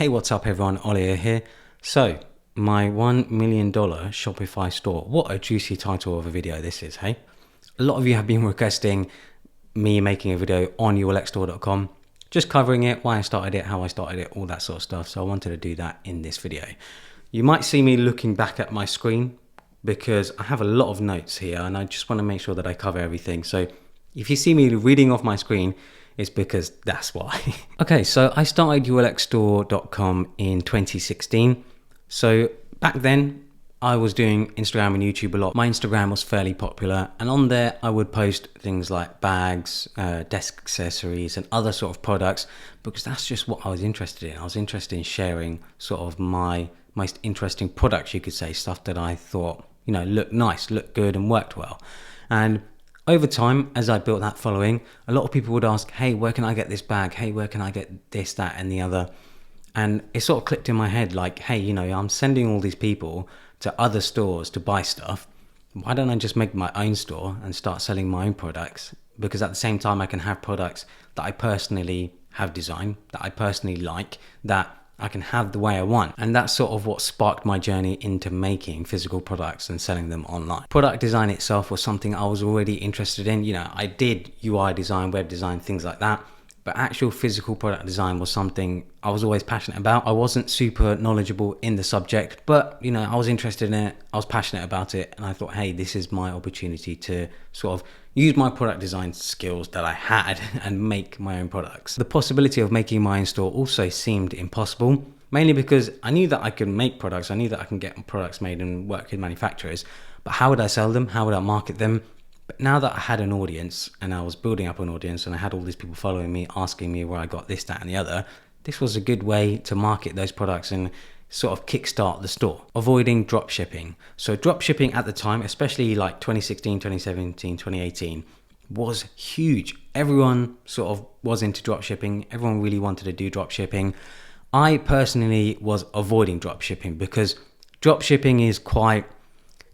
Hey, what's up everyone, Ollie here. So, my $1 million Shopify store. What a juicy title of a video this is, hey? A lot of you have been requesting me making a video on yourlexstore.com, just covering it, why I started it, how I started it, all that sort of stuff. So I wanted to do that in this video. You might see me looking back at my screen because I have a lot of notes here and I just want to make sure that I cover everything. So if you see me reading off my screen, it's because that's why. Okay, so I started yourlexstore.com in 2016. So back then I was doing Instagram and YouTube a lot. My Instagram was fairly popular, and on there I would post things like bags, desk accessories and other sort of products because that's just what I was interested in. I was interested in sharing sort of my most interesting products, you could say, stuff that I thought, you know, looked nice, looked good and worked well. And over time, as I built that following, a lot of people would ask, hey, where can I get this bag? Hey, where can I get this, that, and the other? And it sort of clicked in my head like, hey, you know, I'm sending all these people to other stores to buy stuff. Why don't I just make my own store and start selling my own products? Because at the same time, I can have products that I personally have designed, that I personally like, that I can have the way I want. And that's sort of what sparked my journey into making physical products and selling them online. Product design itself was something I was already interested in. You know, I did UI design, web design, things like that. But actual physical product design was something I was always passionate about. I wasn't super knowledgeable in the subject, but you know, I was interested in it. I was passionate about it. And I thought, hey, this is my opportunity to sort of use my product design skills that I had and make my own products. The possibility of making my own store also seemed impossible, mainly because I knew that I could make products. I knew that I can get products made and work with manufacturers, but how would I sell them? How would I market them? But now that I had an audience and I was building up an audience and I had all these people following me, asking me where I got this, that, and the other, this was a good way to market those products and sort of kickstart the store. Avoiding drop shipping. So drop shipping at the time, especially like 2016, 2017, 2018, was huge. Everyone sort of was into drop shipping. Everyone really wanted to do drop shipping. I personally was avoiding drop shipping because drop shipping is quite,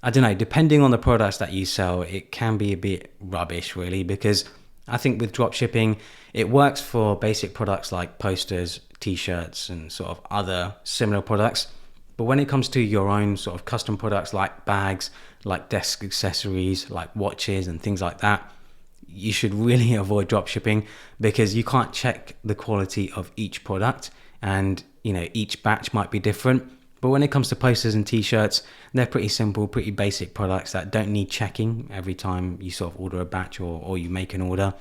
I don't know, depending on the products that you sell, it can be a bit rubbish really, because I think with drop shipping, it works for basic products like posters, t-shirts and sort of other similar products. But when it comes to your own sort of custom products like bags, like desk accessories, like watches and things like that, you should really avoid drop shipping because you can't check the quality of each product and, you know, each batch might be different. But when it comes to posters and t-shirts, they're pretty simple, pretty basic products that don't need checking every time you sort of order a batch or you make an order.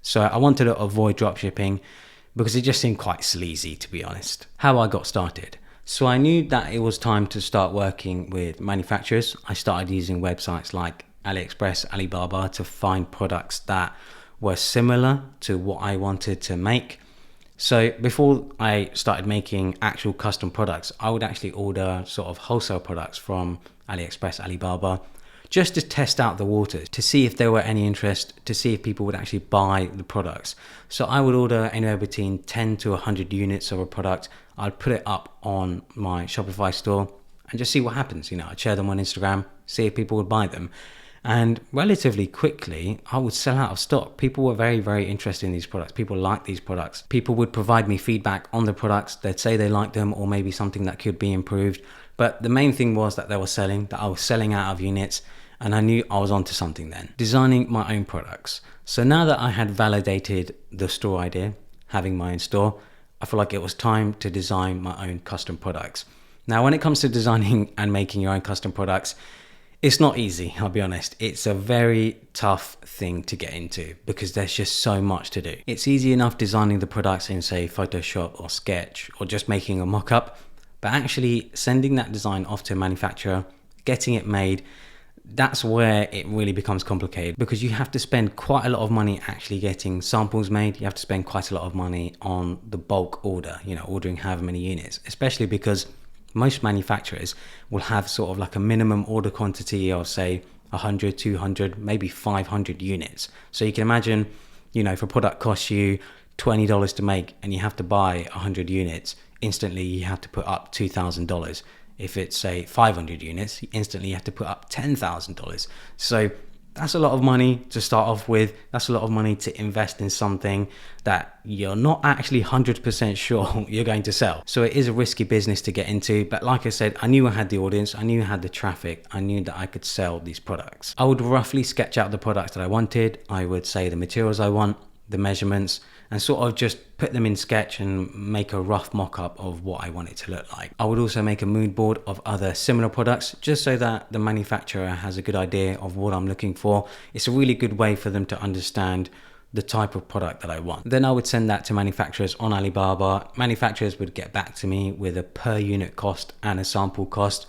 So I wanted to avoid drop shipping because it just seemed quite sleazy, to be honest. How I got started. So I knew that it was time to start working with manufacturers. I started using websites like AliExpress, Alibaba to find products that were similar to what I wanted to make. So before I started making actual custom products, I would actually order sort of wholesale products from AliExpress, Alibaba, just to test out the waters, to see if there were any interest, to see if people would actually buy the products. So I would order anywhere between 10 to 100 units of a product. I'd put it up on my Shopify store and just see what happens. You know, I'd share them on Instagram, see if people would buy them. And relatively quickly, I would sell out of stock. People were very, very interested in these products. People liked these products. People would provide me feedback on the products. They'd say they liked them or maybe something that could be improved. But the main thing was that they were selling, that I was selling out of units, and I knew I was onto something then. Designing my own products. So now that I had validated the store idea, having my own store, I feel like it was time to design my own custom products. Now, when it comes to designing and making your own custom products, it's not easy, I'll be honest. It's a very tough thing to get into because there's just so much to do. It's easy enough designing the products in, say, Photoshop or Sketch or just making a mock-up, but actually sending that design off to a manufacturer, getting it made, that's where it really becomes complicated because you have to spend quite a lot of money actually getting samples made. You have to spend quite a lot of money on the bulk order, you know, ordering however many units, especially because most manufacturers will have sort of like a minimum order quantity of say 100, 200, maybe 500 units. So you can imagine, you know, if a product costs you $20 to make and you have to buy 100 units, instantly you have to put up $2,000. If it's say 500 units, instantly you have to put up $10,000. So That's a lot of money to start off with. That's a lot of money to invest in something that you're not actually 100% sure you're going to sell. So it is a risky business to get into. But like I said, I knew I had the audience. I knew I had the traffic. I knew that I could sell these products. I would roughly sketch out the products that I wanted. I would say the materials I want, the measurements, and sort of just put them in Sketch and make a rough mock-up of what I want it to look like. I would also make a mood board of other similar products just so that the manufacturer has a good idea of what I'm looking for. It's a really good way for them to understand the type of product that I want. Then I would send that to manufacturers on Alibaba. Manufacturers would get back to me with a per unit cost and a sample cost.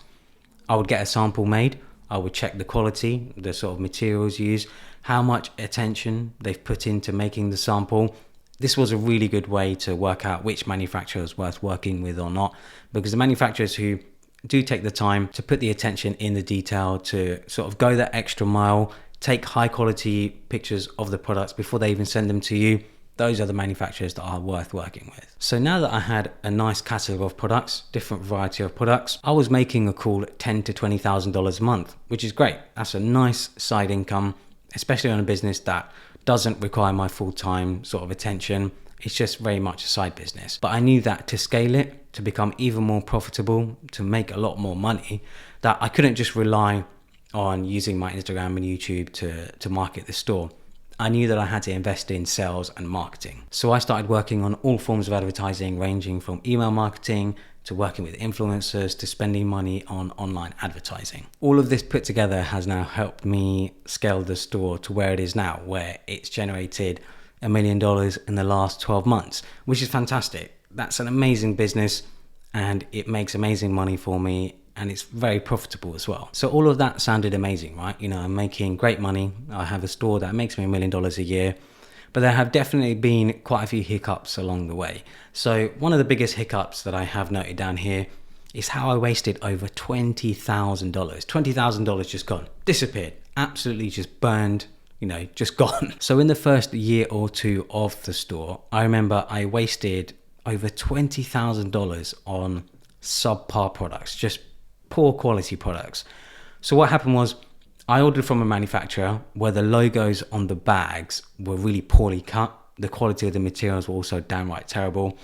I would get a sample made. I would check the quality, the sort of materials used, how much attention they've put into making the sample. This was a really good way to work out which manufacturer is worth working with or not, because the manufacturers who do take the time to put the attention in the detail, to sort of go that extra mile, take high quality pictures of the products before they even send them to you, those are the manufacturers that are worth working with. So now that I had a nice catalog of products, different variety of products, I was making a cool $10,000 to $20,000 a month, which is great. That's a nice side income, especially on a business that doesn't require my full-time sort of attention. It's just very much a side business. But I knew that to scale it, to become even more profitable, to make a lot more money, that I couldn't just rely on using my Instagram and YouTube to market the store. I knew that I had to invest in sales and marketing. So I started working on all forms of advertising, ranging from email marketing to working with influencers to spending money on online advertising. All of this put together has now helped me scale the store to where it is now, where it's generated $1 million in the last 12 months, which is fantastic. That's an amazing business and it makes amazing money for me, and it's very profitable as well. So all of that sounded amazing, right? You know, I'm making great money. I have a store that makes me $1 million a year, but there have definitely been quite a few hiccups along the way. So one of the biggest hiccups that I have noted down here is how I wasted over $20,000. $20,000 just gone, disappeared, absolutely just burned, you know, just gone. So in the first year or two of the store, I remember I wasted over $20,000 on subpar products, just poor quality products. So what happened was I ordered from a manufacturer where the logos on the bags were really poorly cut. The quality of the materials were also downright terrible.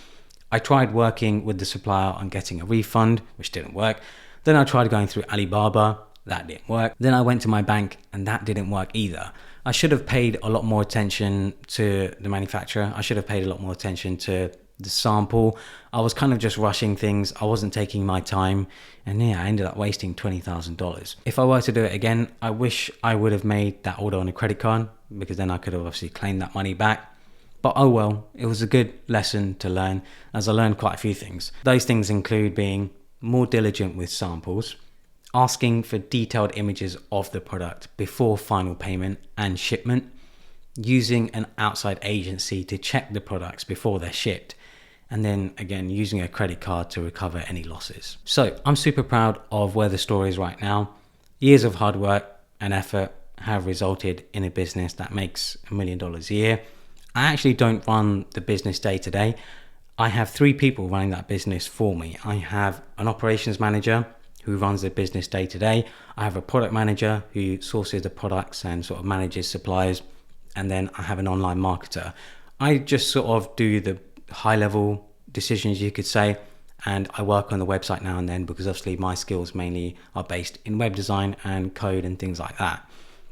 I tried working with the supplier on getting a refund, which didn't work. Then I tried going through Alibaba, that didn't work. Then I went to my bank and that didn't work either. I should have paid a lot more attention to the manufacturer. I should have paid a lot more attention to the sample. I was kind of just rushing things. I wasn't taking my time, and yeah, I ended up wasting $20,000. If I were to do it again, I wish I would have made that order on a credit card, because then I could have obviously claimed that money back. But oh well, it was a good lesson to learn, as I learned quite a few things. Those things include being more diligent with samples, asking for detailed images of the product before final payment and shipment, using an outside agency to check the products before they're shipped, and then again using a credit card to recover any losses. So I'm super proud of where the store is right now. Years of hard work and effort have resulted in a business that makes $1 million a year. I actually don't run the business day to day. I have 3 people running that business for me. I have an operations manager who runs the business day to day. I have a product manager who sources the products and sort of manages suppliers. And then I have an online marketer. I just sort of do the high level decisions, you could say, and I work on the website now and then, because obviously my skills mainly are based in web design and code and things like that.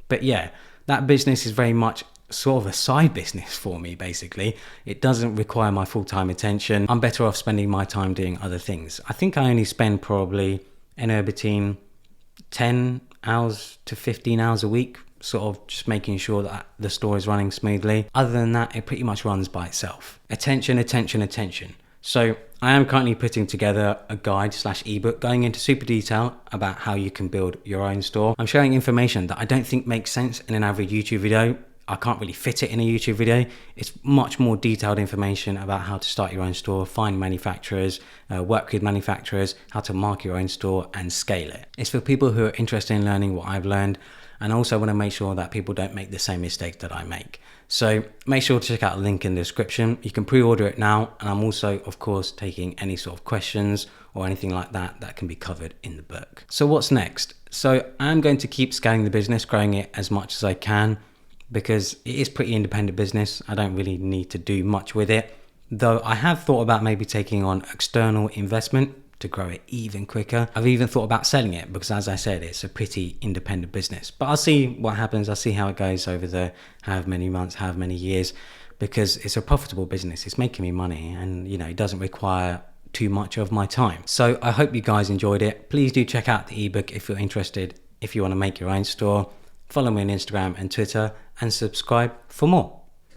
But yeah, that business is very much sort of a side business for me, basically. It doesn't require my full-time attention. I'm better off spending my time doing other things. I think I only spend probably anywhere between 10 hours to 15 hours a week sort of just making sure that the store is running smoothly. Other than that, it pretty much runs by itself. Attention, attention, attention. So I am currently putting together a guide / ebook going into super detail about how you can build your own store. I'm sharing information that I don't think makes sense in an average YouTube video. I can't really fit it in a YouTube video. It's much more detailed information about how to start your own store, find manufacturers, work with manufacturers, how to market your own store and scale it. It's for people who are interested in learning what I've learned. And I also want to make sure that people don't make the same mistakes that I make. So make sure to check out the link in the description. You can pre-order it now. And I'm also, of course, taking any sort of questions or anything like that that can be covered in the book. So what's next? So I'm going to keep scaling the business, growing it as much as I can, because it is pretty independent business. I don't really need to do much with it. Though I have thought about maybe taking on external investment to grow it even quicker. I've even thought about selling it because, as I said, it's a pretty independent business. But I'll see what happens. I'll see how it goes over the however many months, however many years, because it's a profitable business. It's making me money, and it doesn't require too much of my time. So I hope you guys enjoyed it. Please do check out the ebook if you're interested. If you want to make your own store, follow me on Instagram and Twitter, and subscribe for more.